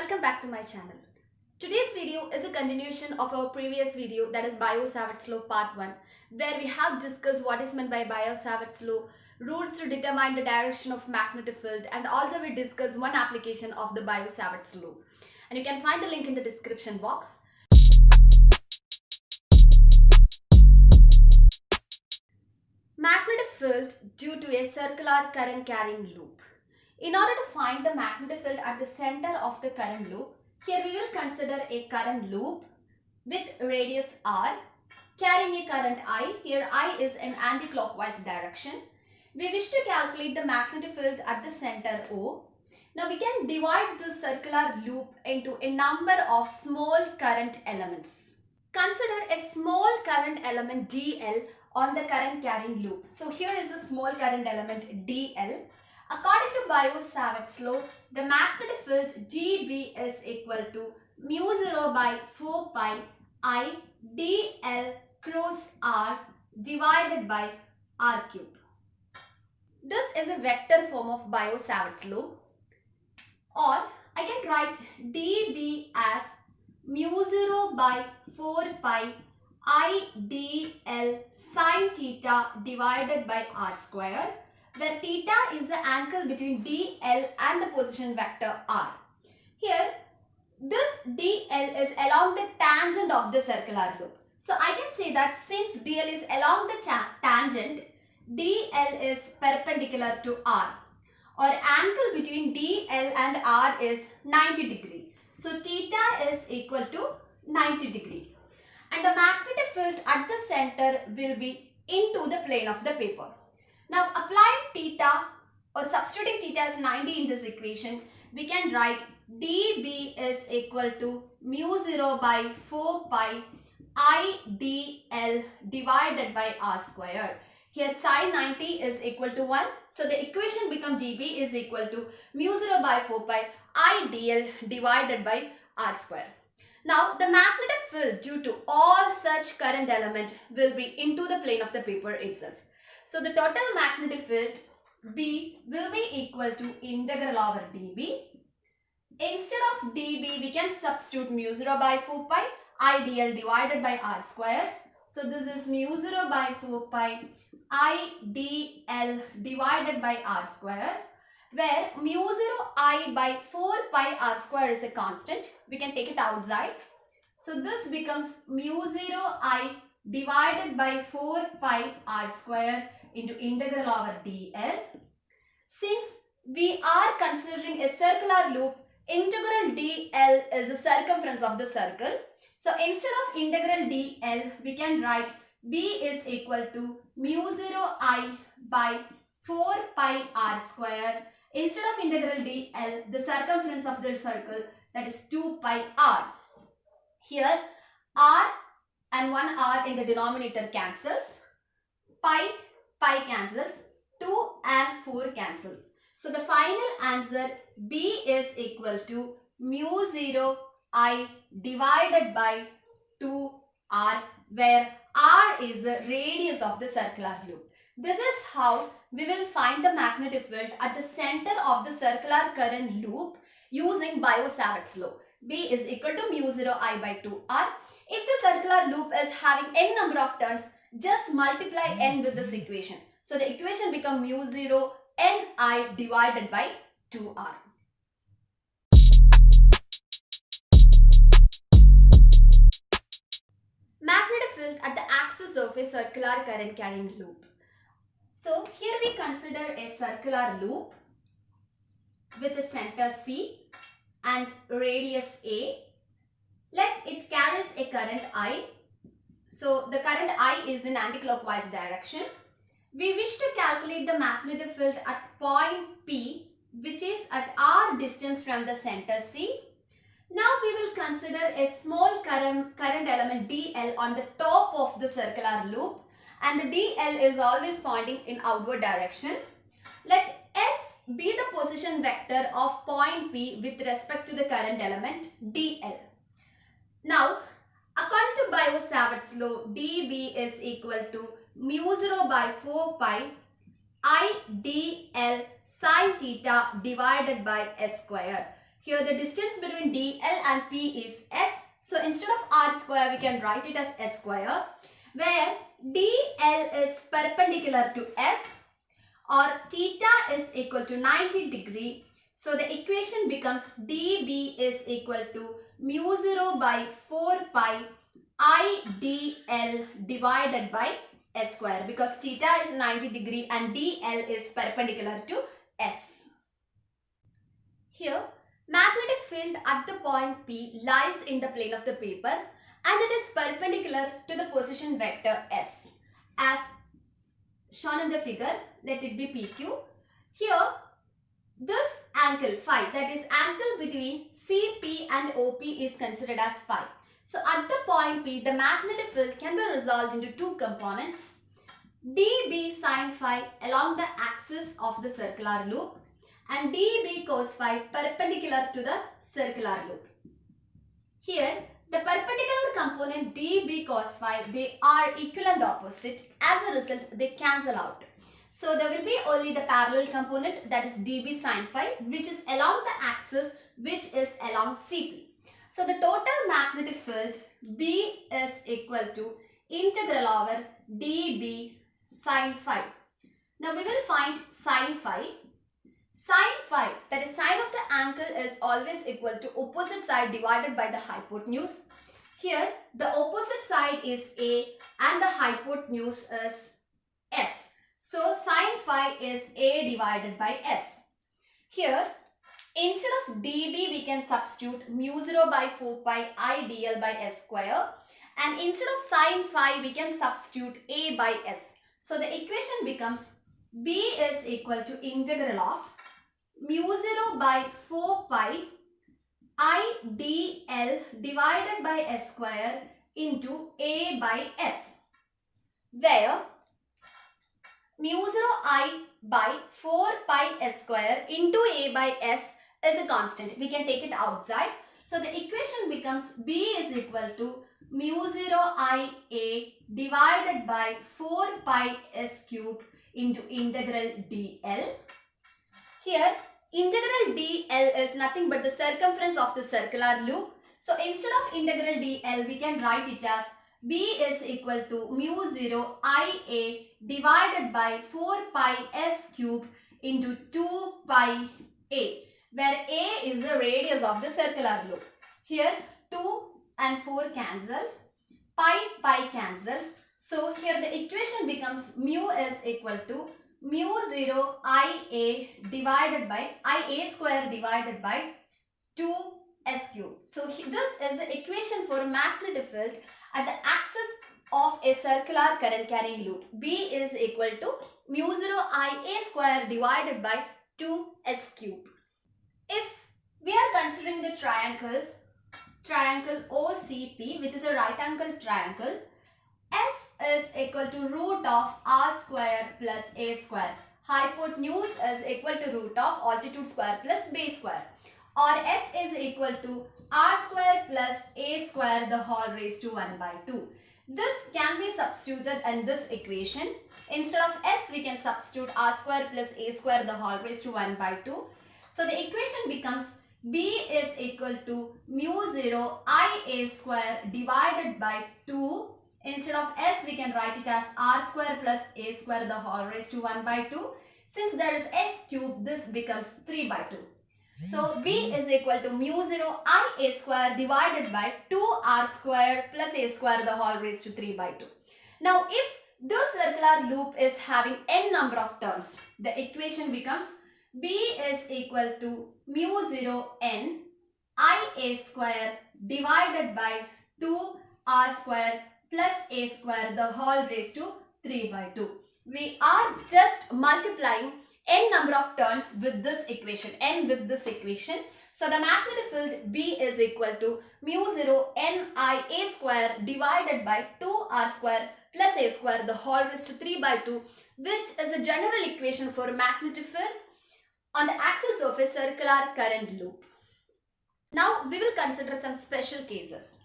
Welcome back to my channel. Today's video is a continuation of our previous video, that is Biot-Savart's law part 1, where we have discussed what is meant by Biot-Savart's law, rules to determine the direction of magnetic field, and also we discussed one application of the Biot-Savart's law. And you can find the link in the description box. Magnetic field due to a circular current carrying loop. In order to find the magnetic field at the center of the current loop, here we will consider a current loop with radius r carrying a current I. Here I is in anti-clockwise direction. We wish to calculate the magnetic field at the center O. Now we can divide this circular loop into a number of small current elements. Consider a small current element dl on the current carrying loop. So here is the small current element dl. According to Biot-Savart's law, the magnetic field dB is equal to mu0 by 4 pi I dl cross r divided by r cube. This is a vector form of Biot-Savart's law, or I can write dB as mu0 by 4 pi I dl sine theta divided by r square, where theta is the angle between dl and the position vector r. Here, this dl is along the tangent of the circular loop. So I can say that since dl is along the tangent, dl is perpendicular to r, or angle between dl and r is 90 degree. So theta is equal to 90 degree. And the magnetic field at the center will be into the plane of the paper. Now applying theta or substituting theta as 90 in this equation, we can write dB is equal to mu0 by 4 pi I dl divided by r square. Here sine 90 is equal to 1. So the equation becomes dB is equal to mu0 by 4 pi I dl divided by r square. Now the magnetic field due to all such current element will be into the plane of the paper itself. So the total magnetic field B will be equal to integral over dB. Instead of dB, we can substitute mu0 by 4 pi I dl divided by r square. So this is mu0 by 4 pi I dl divided by r square, where mu0 I by 4 pi r square is a constant. We can take it outside. So this becomes mu0 I divided by 4 pi r square into integral over dl. Since we are considering a circular loop, integral dl is the circumference of the circle. So instead of integral dl, we can write b is equal to mu0 I by 4 pi r square. Instead of integral dl, the circumference of the circle, that is 2 pi r. Here r and 1 r in the denominator cancels. Pi cancels. 2 and 4 cancels. So the final answer B is equal to mu0 I divided by 2r, where r is the radius of the circular loop. This is how we will find the magnetic field at the center of the circular current loop using Biot-Savart's law. B is equal to mu0 I by 2r. If the circular loop is having n number of turns, just multiply n with this equation. So the equation becomes mu0 ni divided by 2r. Magnetic field at the axis of a circular current carrying loop. So here we consider a circular loop with a center C and radius A. Let it carries a current I. So the current I is in anti-clockwise direction. We wish to calculate the magnetic field at point P, which is at r distance from the center C. Now we will consider a small current element dl on the top of the circular loop, and the dl is always pointing in outward direction. Let S be the position vector of point P with respect to the current element dl. Now, according to Biot-Savart's law, dB is equal to mu0 by 4 pi I dl sine theta divided by s square. Here the distance between DL and P is S. So instead of R square, we can write it as S square, where DL is perpendicular to S or theta is equal to 90 degree. So the equation becomes dB is equal to mu 0 by 4 pi I dl divided by S square, because theta is 90 degree and dl is perpendicular to S. Here, magnetic field at the point P lies in the plane of the paper and it is perpendicular to the position vector S. As shown in the figure, let it be PQ. Here, this angle phi, that is angle between CP and OP, is considered as phi. So at the point P, the magnetic field can be resolved into two components, dB sin phi along the axis of the circular loop and dB cos phi perpendicular to the circular loop. Here, the perpendicular component dB cos phi, they are equal and opposite. As a result, they cancel out. So there will be only the parallel component, that is dB sin phi, which is along the axis which is along CP. So the total magnetic field B is equal to integral over dB sin phi. Now we will find sin phi. Sin phi, that is sine of the angle, is always equal to opposite side divided by the hypotenuse. Here the opposite side is A and the hypotenuse is S. So sin phi is A divided by S. Here, instead of dB, we can substitute mu 0 by 4 pi I dl by S square. And instead of sin phi, we can substitute A by S. So the equation becomes B is equal to integral of mu 0 by 4 pi I dl divided by S square into A by S, where mu 0 I by 4 pi S square into A by S is a constant. We can take it outside. So the equation becomes B is equal to mu 0 I A divided by 4 pi S cube into integral dl. Here, integral dl is nothing but the circumference of the circular loop. So instead of integral dl, we can write it as B is equal to mu 0 IA divided by 4 pi S cube into 2 pi A, where A is the radius of the circular loop. Here 2 and 4 cancels, pi cancels. So here the equation becomes mu is equal to mu 0 IA divided by IA square divided by 2 S cube. So this is the equation for magnetic field at the axis of a circular current carrying loop. B is equal to mu 0 IA square divided by 2 S cube. If we are considering the triangle OCP, which is a right angle triangle, S is equal to root of R square plus A square. Hypotenuse is equal to root of altitude square plus base square. Or S is equal to R square plus A square the whole raised to 1 by 2. This can be substituted in this equation. Instead of S, we can substitute R square plus A square the whole raised to 1 by 2. So the equation becomes B is equal to mu 0 IA square divided by 2. Instead of S, we can write it as R square plus A square the whole raised to 1 by 2. Since there is S cube, this becomes 3 by 2. So B is equal to mu 0 IA square divided by 2R square plus A square the whole raised to 3 by 2. Now if this circular loop is having n number of turns, the equation becomes B is equal to mu 0 n IA square divided by 2R square plus A square the whole raised to 3 by 2. We are just multiplying n number of turns with this equation, n with this equation. So the magnetic field B is equal to mu 0 n IA square divided by 2R square plus A square the whole raised to 3 by 2, which is a general equation for magnetic field on the axis of a circular current loop. Now we will consider some special cases.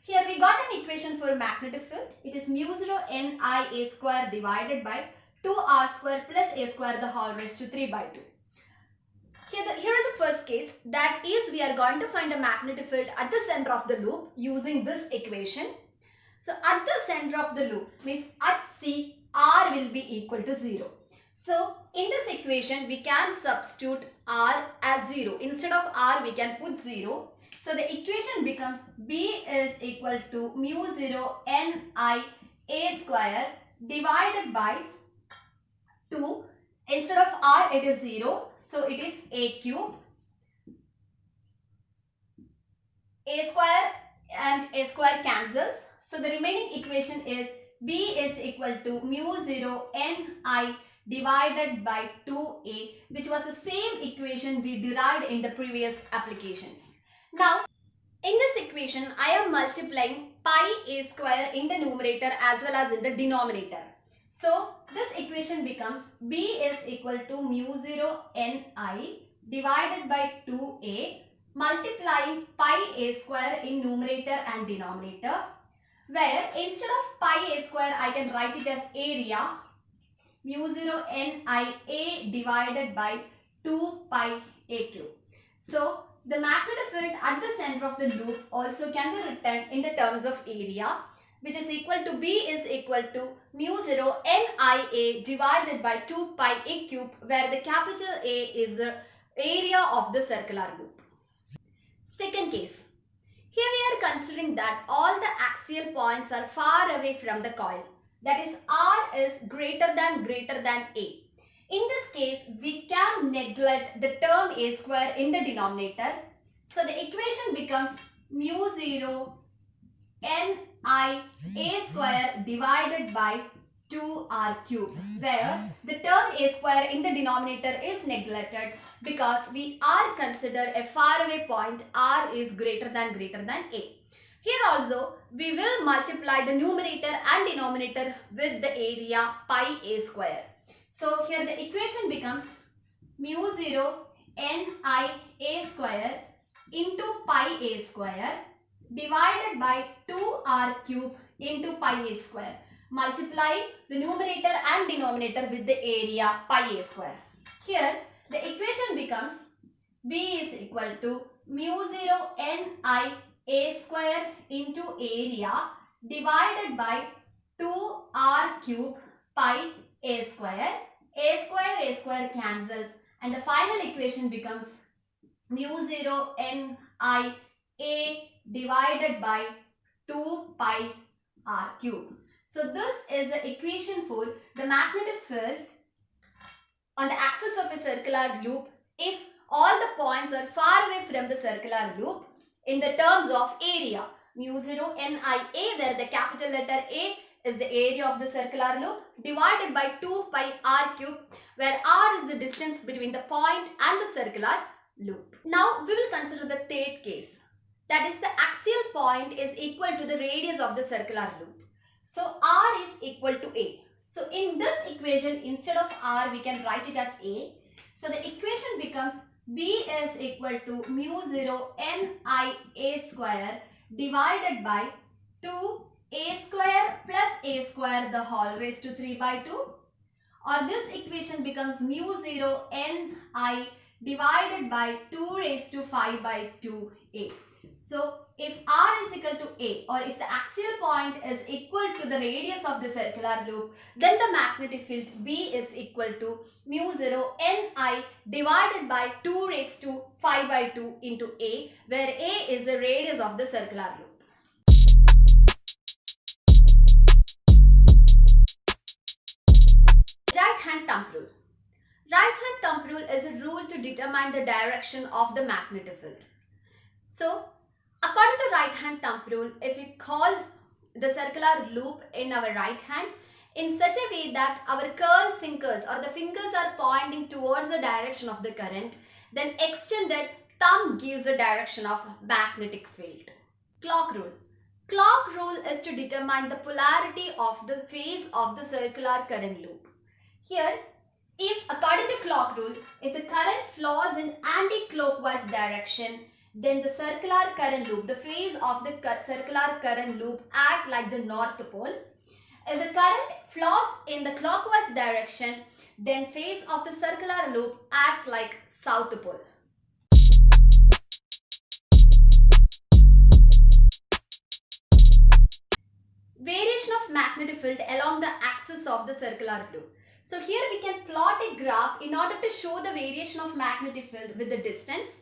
Here we got an equation for magnetic field. It is mu 0 n IA square divided by 2R square plus A square the whole raised to 3 by 2. Here is the first case, that is we are going to find a magnetic field at the center of the loop using this equation. So at the center of the loop means at C, R will be equal to 0. So in this equation we can substitute R as 0. Instead of R we can put 0. So the equation becomes B is equal to mu 0 Ni A square divided by 2. Instead of R it is 0. So it is A cube. A square and A square cancels. So the remaining equation is B is equal to mu 0 Ni divided by 2A, which was the same equation we derived in the previous applications. Now, in this equation, I am multiplying pi A square in the numerator as well as in the denominator. So, this equation becomes B is equal to mu 0 Ni divided by 2A multiplying pi A square in numerator and denominator, where instead of pi A square I can write it as area mu 0 Ni A divided by 2 pi A cube. So the magnetic field at the center of the loop also can be written in the terms of area, which is equal to B is equal to mu 0 Ni A divided by 2 pi A cube, where the capital A is the area of the circular loop. Second case. Here we are considering that all the axial points are far away from the coil. That is, R is greater than A. In this case, we can neglect the term A square in the denominator. So the equation becomes mu 0 Ni A square divided by 2R cube, where the term A square in the denominator is neglected because we are consider a faraway point R is greater than A. Here also we will multiply the numerator and denominator with the area pi A square. So here the equation becomes mu 0 Ni A square into pi A square divided by 2R cube into pi A square. Multiply the numerator and denominator with the area pi A square. Here the equation becomes B is equal to mu 0 Ni A square into area divided by 2R cube pi A square. A square cancels, and the final equation becomes mu 0 Ni A divided by 2 pi R cube. So this is the equation for the magnetic field on the axis of a circular loop if all the points are far away from the circular loop in the terms of area. Mu 0 Ni A, where the capital letter A is the area of the circular loop, divided by 2 pi R cube, where R is the distance between the point and the circular loop. Now we will consider the third case. That is, the axial point is equal to the radius of the circular loop. So R is equal to A. So in this equation, instead of R we can write it as A. So the equation becomes B is equal to mu 0 Ni A square divided by 2 A square plus A square the whole raised to 3 by 2. Or this equation becomes mu 0 Ni divided by 2 raised to 5 by 2A. So if R is equal to A, or if the axial point is equal to the radius of the circular loop, then the magnetic field B is equal to mu 0 Ni divided by 2 raised to 5 by 2 into A, where A is the radius of the circular loop. Right hand thumb rule. Right hand thumb rule is a rule to determine the direction of the magnetic field. So, according to right hand thumb rule, if we call the circular loop in our right hand in such a way that our curled fingers or the fingers are pointing towards the direction of the current, then extended thumb gives the direction of magnetic field. Clock rule. Clock rule is to determine the polarity of the phase of the circular current loop. Here, if according to clock rule, if the current flows in anti-clockwise direction, then the circular current loop, the phase of the circular current loop act like the north pole. If the current flows in the clockwise direction, then phase of the circular loop acts like south pole. Variation of magnetic field along the axis of the circular loop. So here we can plot a graph in order to show the variation of magnetic field with the distance.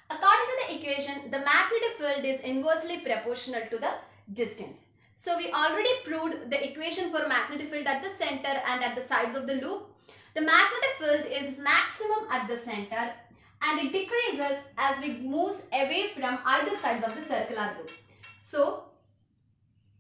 According to the equation, the magnetic field is inversely proportional to the distance. So we already proved the equation for magnetic field at the center and at the sides of the loop. The magnetic field is maximum at the center and it decreases as we move away from either sides of the circular loop. So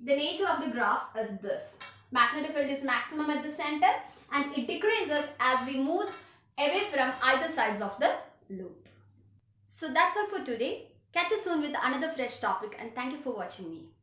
the nature of the graph is this. Magnetic field is maximum at the center and it decreases as we move away from either sides of the loop. So that's all for today. Catch you soon with another fresh topic and thank you for watching me.